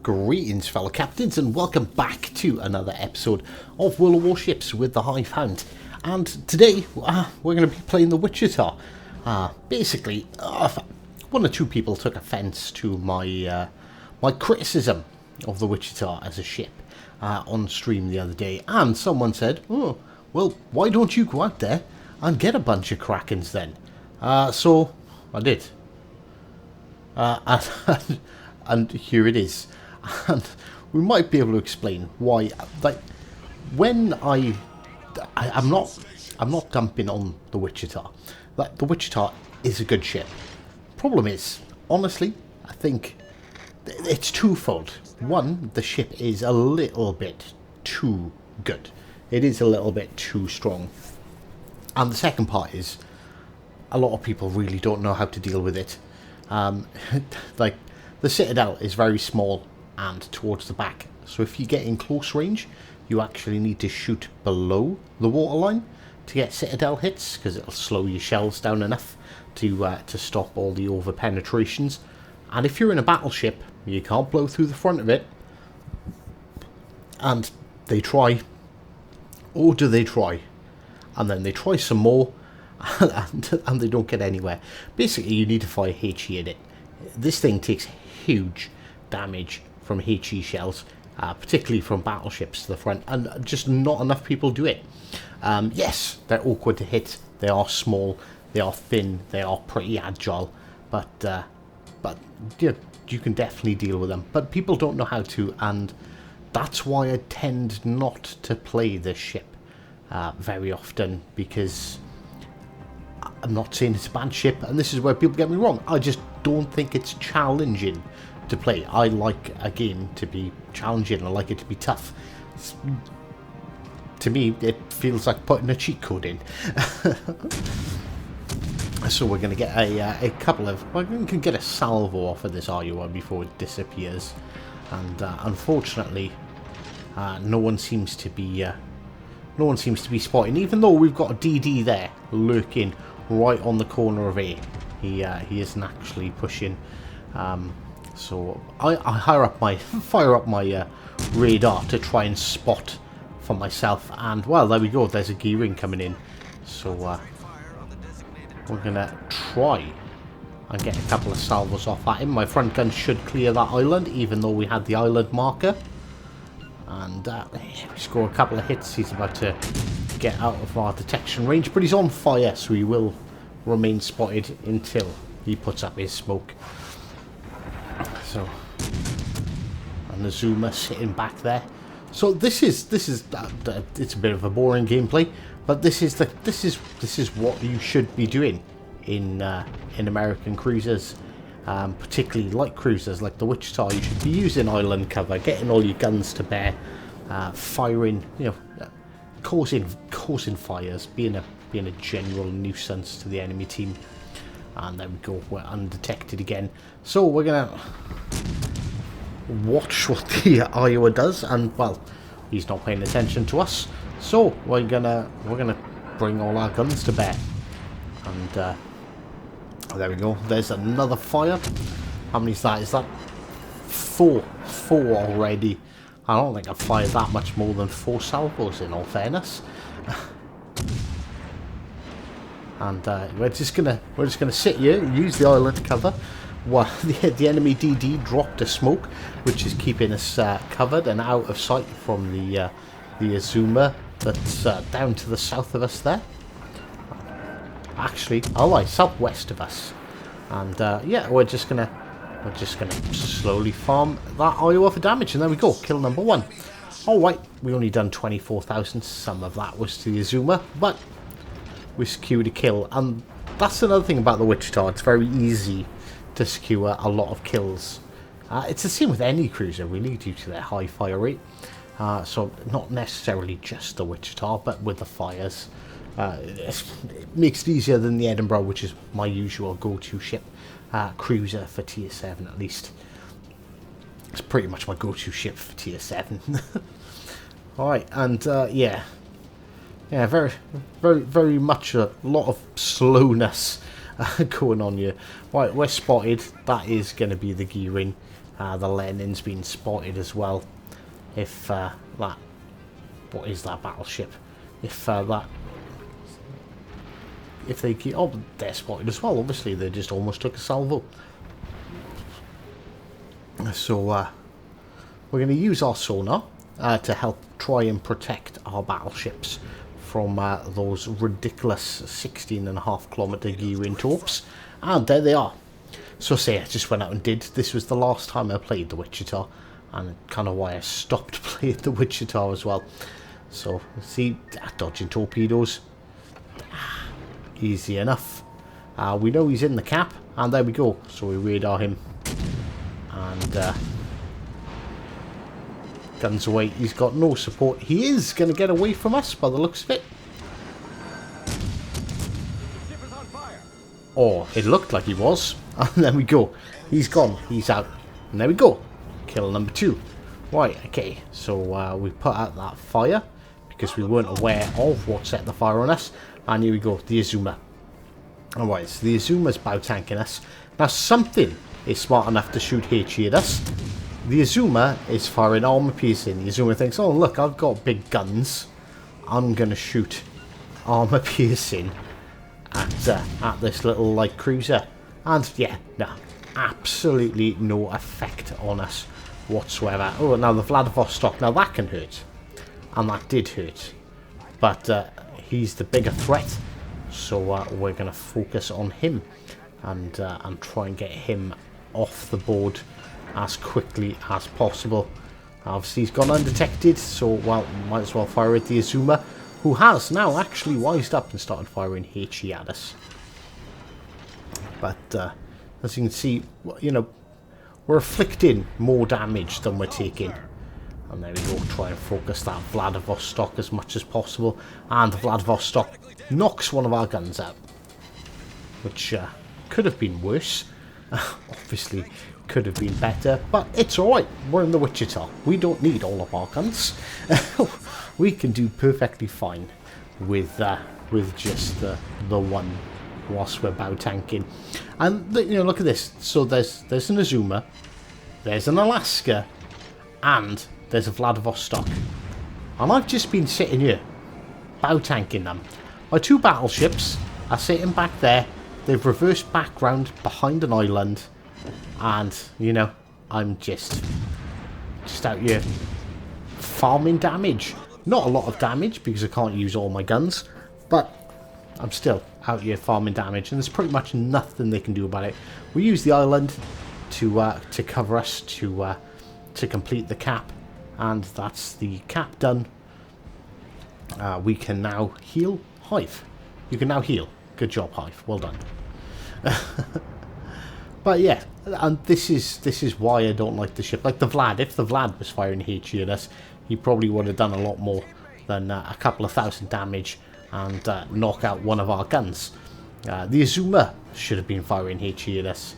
Greetings, fellow captains, and welcome back to another episode of World of Warships with the Hive Hound. And today, we're going to be playing the Wichita. Basically, one or two people took offence to my my criticism of the Wichita as a ship on stream the other day, and someone said, "Oh, well, why don't you go out there and get a bunch of Krakens then?" So I did, and here it is. And we might be able to explain why. Like, when I'm not dumping on the Wichita. Like, the Wichita is a good ship. Problem is, honestly, I think it's twofold. One, the ship is a little bit too good. It is a little bit too strong. And the second part is, a lot of people really don't know how to deal with it. Like, the Citadel is very small and towards the back, so if you get in close range, you actually need to shoot below the waterline to get Citadel hits, because it'll slow your shells down enough to stop all the over penetrations. And if you're in a battleship, you can't blow through the front of it. And they try, or do they try? And then they try some more, and they don't get anywhere. Basically, you need to fire HE at it. This thing takes huge damage from HE shells, particularly from battleships to the front, and just not enough people do it. Yes, they're awkward to hit, they are small, they are thin, they are pretty agile, but you can definitely deal with them. But people don't know how to, and that's why I tend not to play this ship very often, because I'm not saying it's a bad ship, and this is where people get me wrong. I just don't think it's challenging to play. I like a game to be challenging. I like it to be tough. To me, it feels like putting a cheat code in. So we're going to get a couple of... Well, we can get a salvo off of this RUR before it disappears. And unfortunately, no one seems to be... no one seems to be spotting, even though we've got a DD there lurking right on the corner of A. He isn't actually pushing. So I fire up my radar to try and spot for myself, and well, there we go. There's a gearing coming in, so we're gonna try and get a couple of salvos off at him. My front gun should clear that island, even though we had the island marker. And we score a couple of hits. He's about to get out of our detection range, but he's on fire, so he will remain spotted until he puts up his smoke. So, and the zoomer sitting back there. So this is it's a bit of a boring gameplay, but this is what you should be doing in American cruisers, particularly light cruisers like the Wichita. You should be using island cover, getting all your guns to bear, firing, causing fires, being a general nuisance to the enemy team. And there we go, we're undetected again. So we're gonna watch what the Iowa does, and well, he's not paying attention to us. So we're gonna bring all our guns to bear. And there we go. There's another fire. How many is that? Is that four already? I don't think I've fired that much more than 4 salvos, in all fairness. And we're just gonna sit here, use the island cover while the enemy DD dropped a smoke, which is keeping us covered and out of sight from the zoomer that's down to the south of us there. Actually, southwest of us. And yeah, we're just gonna slowly farm that Iowa for damage, and there we go, kill number 1. All right, we only done 24,000. Some of that was to the zoomer, but we secured a kill. And that's another thing about the Wichita, it's very easy to secure a lot of kills. It's the same with any cruiser really, due to their high fire rate. So not necessarily just the Wichita, but with the fires, it makes it easier than the Edinburgh, which is my usual go-to ship, cruiser for tier 7 at least. It's pretty much my go-to ship for tier 7. Alright, and yeah, very much a lot of slowness going on here. Right, we're spotted. That is going to be the gearing. The Lenin's been spotted as well. If that... What is that battleship? If that... If they keep... Oh, they're spotted as well. Obviously, they just almost took a salvo. So, we're going to use our sonar to help try and protect our battleships from those ridiculous 16.5 kilometer gearing torps. And there they are. So say I just went out and did. This was the last time I played the Wichita, and kind of why I stopped playing the Wichita as well. So see, dodging torpedoes, easy enough. We know he's in the cap, and there we go. So we radar him, and guns away. He's got no support. He is going to get away from us by the looks of it. Oh, it looked like he was. And there we go. He's gone. He's out. And there we go. Kill number 2. Right, okay. So we put out that fire because we weren't aware of what set the fire on us. And here we go. The Azuma. Alright, so the Azuma's bow tanking us. Now something is smart enough to shoot HE at us. The Azuma is firing armor piercing. The Azuma thinks, oh look, I've got big guns. I'm going to shoot armor piercing at this little light cruiser. And yeah, no, absolutely no effect on us whatsoever. Oh, now the Vladivostok, now that can hurt. And that did hurt. But he's the bigger threat. So we're going to focus on him. And try and get him off the board as quickly as possible. Obviously he's gone undetected, so well, might as well fire at the Azuma, who has now actually wised up and started firing HE at us. But as you can see, you know, we're inflicting more damage than we're taking. And there we go, try and focus that Vladivostok as much as possible. And the Vladivostok knocks one of our guns out, which could have been worse. Obviously could have been better, but it's alright. We're in the Wichita. We don't need all of our guns. We can do perfectly fine with just the one whilst we're bow tanking. And you know, look at this. So there's an Azuma, there's an Alaska, and there's a Vladivostok. And I've just been sitting here bow tanking them. My 2 battleships are sitting back there. They've reversed back round behind an island, and you know, I'm just out here farming damage. Not a lot of damage because I can't use all my guns, but I'm still out here farming damage, and there's pretty much nothing they can do about it. We use the island to cover us to complete the cap, and that's the cap done. We can now heal. Hive, you can now heal. Good job, Hive. Well done. But yeah, and this is why I don't like the ship. Like the Vlad, if the Vlad was firing HE at us, he probably would have done a lot more than a couple of thousand damage and knock out one of our guns. The Azuma should have been firing HE at us,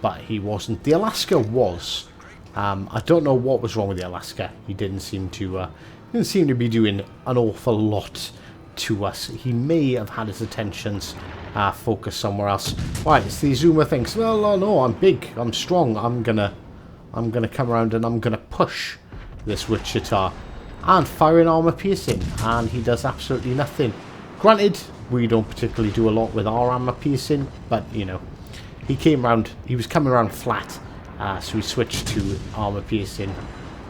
but he wasn't. The Alaska was. I don't know what was wrong with the Alaska. He didn't seem to be doing an awful lot to us. He may have had his attentions focused somewhere else. Right, it's the Azuma thinks, well, oh, no, I'm big, I'm strong, I'm gonna come around and I'm gonna push this Wichita, and firing armor piercing, and he does absolutely nothing. Granted, we don't particularly do a lot with our armor piercing, but you know, he was coming around flat, so we switched to armor piercing,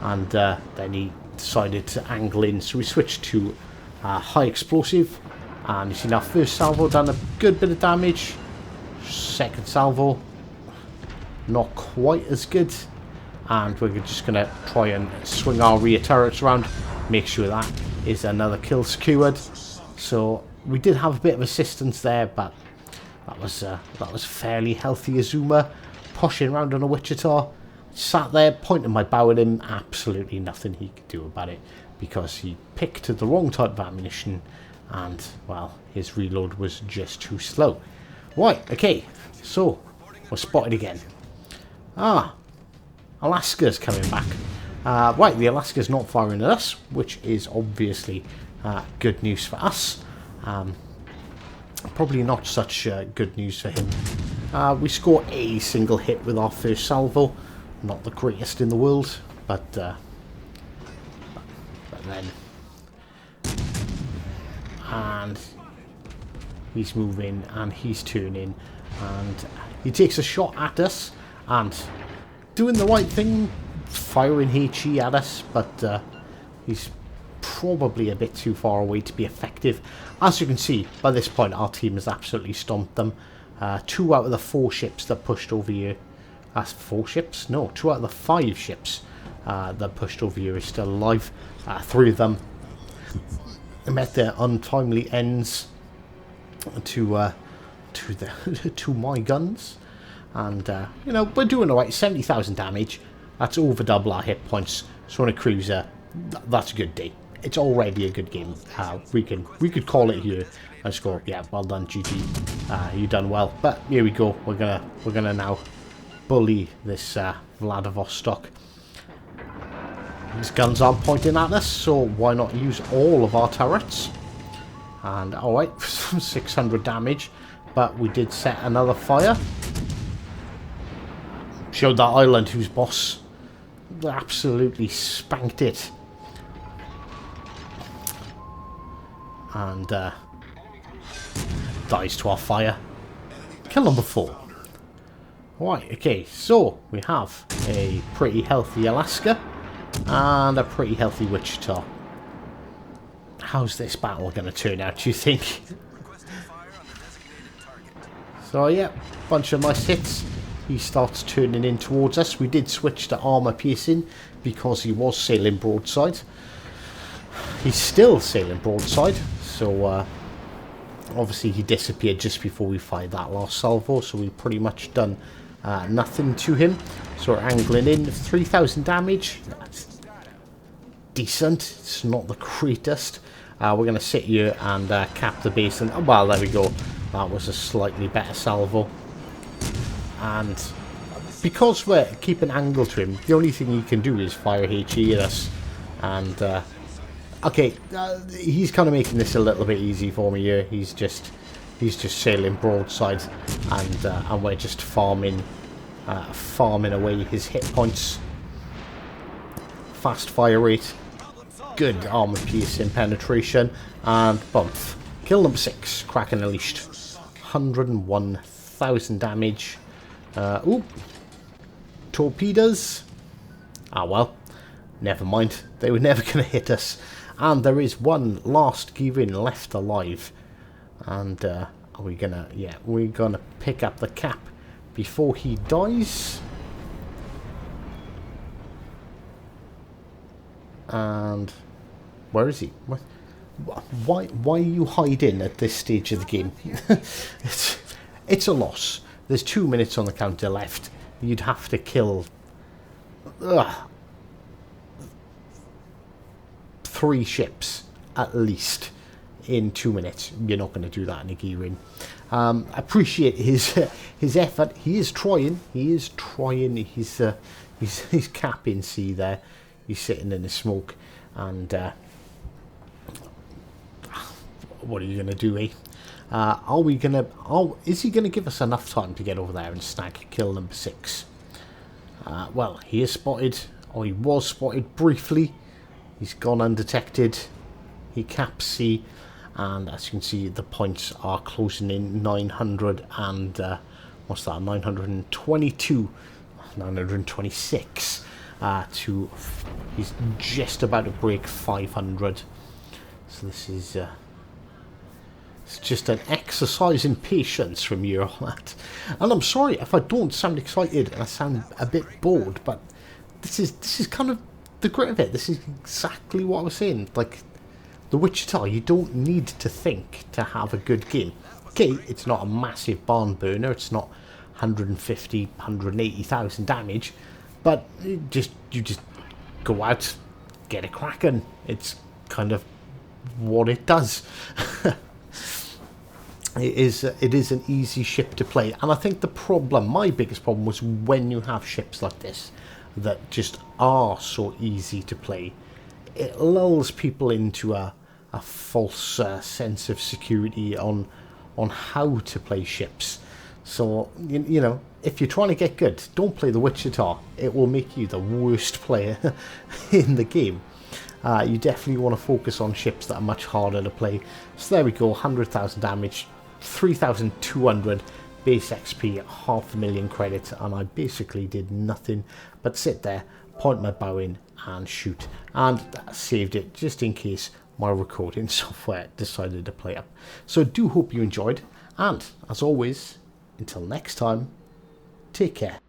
and then he decided to angle in, so we switched to high explosive. And you see now, first salvo done a good bit of damage. Second salvo, not quite as good. And we're just going to try and swing our rear turrets around. Make sure that is another kill secured. So we did have a bit of assistance there, but that was fairly healthy. Azuma pushing around on a Wichita. Sat there pointing my bow at him. Absolutely nothing he could do about it, because he picked the wrong type of ammunition. And, well, his reload was just too slow. Right, okay, so we're spotted again. Alaska's coming back. Right, the Alaska's not firing at us, which is obviously good news for us. Probably not such good news for him. We score a single hit with our first salvo. Not the greatest in the world, but then... And he's moving and he's turning and he takes a shot at us and doing the right thing, firing HE at us, but he's probably a bit too far away to be effective. As you can see, by this point our team has absolutely stomped them. 2 out of the 4 ships that pushed over here. That's 4 ships? No, 2 out of the 5 ships that pushed over here is still alive. 3 of them met their untimely ends to my guns, and you know, we're doing alright. 70,000 damage. That's over double our hit points. So on a cruiser, that's a good day. It's already a good game. We could call it here and score. Yeah, well done, GG. You done well. But here we go. We're gonna now bully this Vladivostok. His guns aren't pointing at us, so why not use all of our turrets? And alright, 600 damage, but we did set another fire. Showed that island whose boss absolutely spanked it. And dies to our fire. Kill number 4. Right, okay, so we have a pretty healthy Alaska and a pretty healthy Wichita. How's this battle going to turn out, do you think? So yeah, bunch of nice hits. He starts turning in towards us. We did switch to armor piercing because he was sailing broadside. He's still sailing broadside, so obviously he disappeared just before we fired that last salvo, so we've pretty much done nothing to him. So we're angling in 3,000 damage. That's decent. It's not the greatest. We're going to sit here and cap the base, and well, there we go. That was a slightly better salvo. And because we're keeping angle to him, the only thing he can do is fire HE at us. And okay, he's kind of making this a little bit easy for me here. He's just sailing broadside, and we're just farming away his hit points. Fast fire rate, good armor piercing penetration, and bump. Kill number 6, Kraken unleashed. 101,000 damage. Ooh, torpedoes. Ah well, never mind. They were never going to hit us. And there is one last Girin left alive. And are we gonna? Yeah, we're gonna pick up the cap before he dies. And where is he? Why are you hiding at this stage of the game? It's a loss. There's 2 minutes on the counter left. You'd have to kill 3 ships at least in 2 minutes. You're not going to do that in a Girin. Appreciate his effort. He is trying. He's capping C there. He's sitting in the smoke, and what are you gonna do, eh? Is he gonna give us enough time to get over there and snag kill number 6? Well, he is spotted, or he was spotted briefly. He's gone undetected. He caps C, and as you can see, the points are closing in. 900 and what's that? 922, 926. He's just about to break 500. So this is it's just an exercise in patience from you on that. And I'm sorry if I don't sound excited and I sound a bit bored, but this is kind of the grit of it. This is exactly what I was saying. Like the Wichita, you don't need to think to have a good game. Okay, it's not a massive barn burner. It's not 150, 180,000 damage. But you just go out, get a Kraken. It's kind of what it does. It is an easy ship to play, and I think my biggest problem was when you have ships like this that just are so easy to play. It lulls people into a false sense of security on on how to play ships. So, you know, if you're trying to get good, don't play the Wichita. It will make you the worst player in the game. You definitely want to focus on ships that are much harder to play. So there we go, 100,000 damage, 3,200 base XP, 500,000 credits, and I basically did nothing but sit there, point my bow in and shoot, and saved it just in case my recording software decided to play up. So I do hope you enjoyed, and as always, until next time, take care.